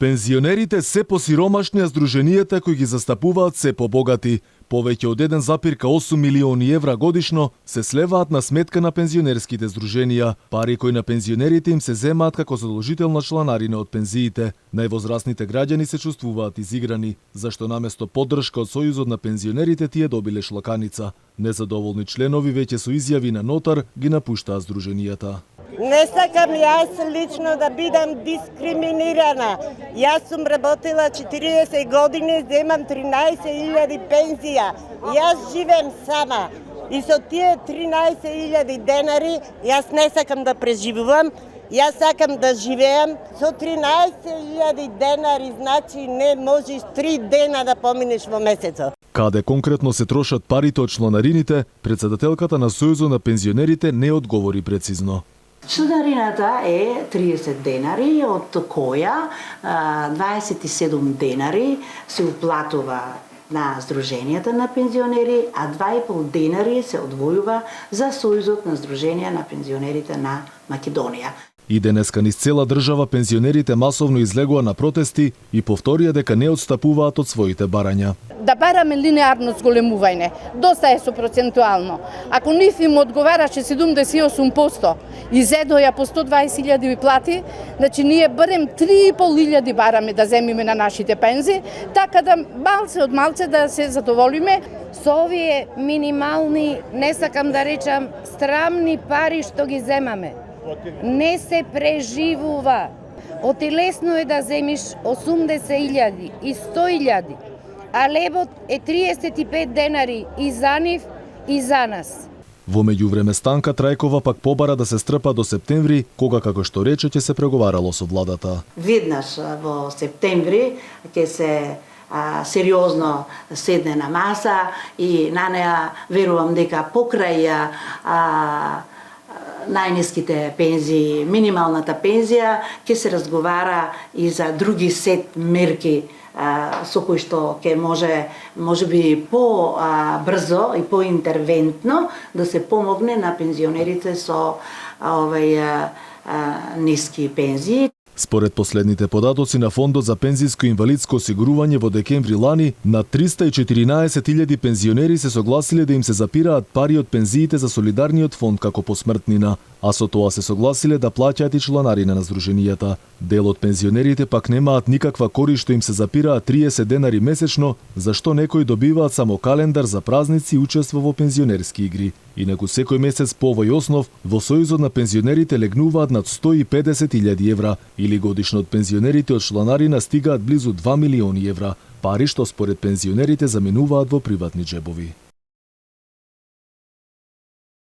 Пензионерите се посиромашни, а здруженијата кои ги застапуваат се побогати. Повеќе од 1,8 милиони евра годишно се слеваат на сметка на пензионерските здруженија, пари кои на пензионерите им се земаат како задолжителна чланарина од пензиите. Највозрастните граѓани се чувствуваат изиграни, зашто наместо поддршка од Сојузот на пензионерите тие добиле шлаканица. Незадоволни членови веќе со изјави на нотар ги напуштаат здруженијата. Не сакам јас лично да бидам дискриминирана. Јас сум работила 40 години, земам 13.000 пензија. Јас живеем сама. И со тие 13.000 денари, јас не сакам да преживувам, јас сакам да живеам. Со 13.000 денари, значи не можеш 3 дена да поминеш во месецот. Каде конкретно се трошат парите од чланарините, председателката на Сојузот на пензионерите не одговори прецизно. Чланарината е 30 денари, од која 27 денари се уплатува на Сдруженијата на пензионери, а 2,5 денари се одвојува за Сојузот на Сдруженија на пензионерите на Македонија. И денеска низ цела држава пензионерите масовно излегува на протести и повторија дека не отстапуваат од своите барања. Да бараме линеарно зголемување, доста е со процентуално. Ако нив им одговараше 78% и зедоја по 120.000 плати, значи ние барем 3.500 бараме да земиме на нашите пензии, така да малце од малце да се задоволиме. Со овие минимални, не сакам да речам, страмни пари што ги земаме, не се преживува. Отилесно е да земиш 80.000 и 100.000, а лебот е 35 денари и за нив и за нас. Во меѓувреме Станка Трајкова пак побара да се стрпа до септември, кога, како што рече, ќе се преговарало со владата. Веднаш во септември ќе се сериозно седне на маса и на неа верувам дека покрај најниските пензии, минималната пензија, ќе се разговара и за други сет мерки со кои што ќе може би по-брзо и по-интервентно да се помогне на пензионерите со ниски пензии. Според последните податоци на Фондот за пензиско и инвалидско осигурување во декември лани, на 314.000 пензионери се согласиле да им се запираат пари од пензиите за солидарниот фонд како посмртнина, а со тоа се согласиле да плаќаат и чланарина на здруженијата. Дел од пензионерите пак немаат никаква корист што им се запираат 30 денари месечно, зашто некои добиваат само календар за празници и учество во пензионерски игри. Инаку секој месец по овој основ во Сојузот на пензионерите легнуваат над 150.000 евра, или годишно од пензионерите од чланарина стигаат близу 2 милиони евра, пари што според пензионерите заминуваат во приватни џебови.